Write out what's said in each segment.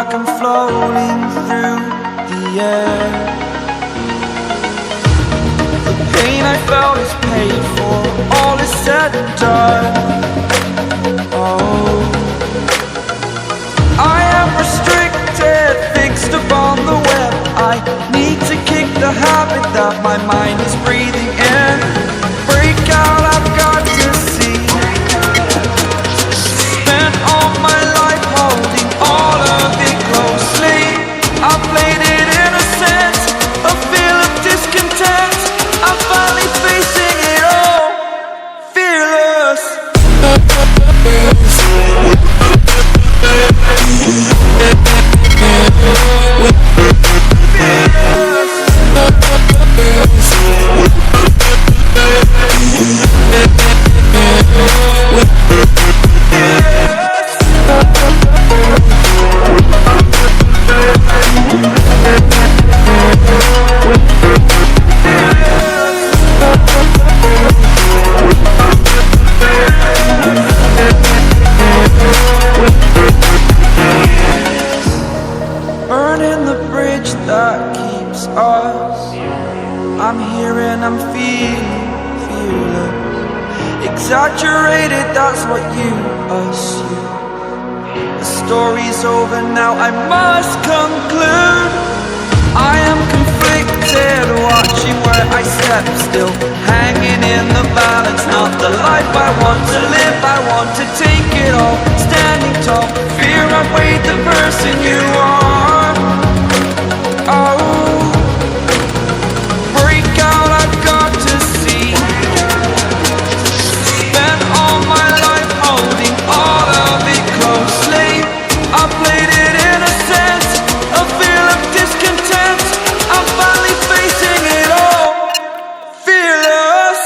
like I'm floating through the air. The pain I felt is paid for, all is said and done. Oh, I am restricted, fixed upon the web. I need to kick the habit that my mind is breathing in. Break out, I've got to see. Spent all my life holding all of it closely. I played it innocent, a feel of discontent. I'm finally facing it all, fearless. Burning the bridge that keeps us. I'm here and I'm feeling fearless. Exaggerated, that's what you assume. The story's over now, I must conclude. I am conflicted, watching where I step still, hanging in the balance. Not the life I want to live, I want to take it all. Standing tall, fear I've weighed the person you are. Oh, break out, I've got to see. Spent all my life holding all of it closely. I played it innocent, a feel of discontent. I'm finally facing it all, fearless.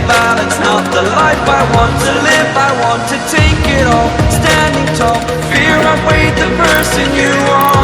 Balance, not the life I want to live, I want to take it all. Standing tall, fear I've weighed the person you are.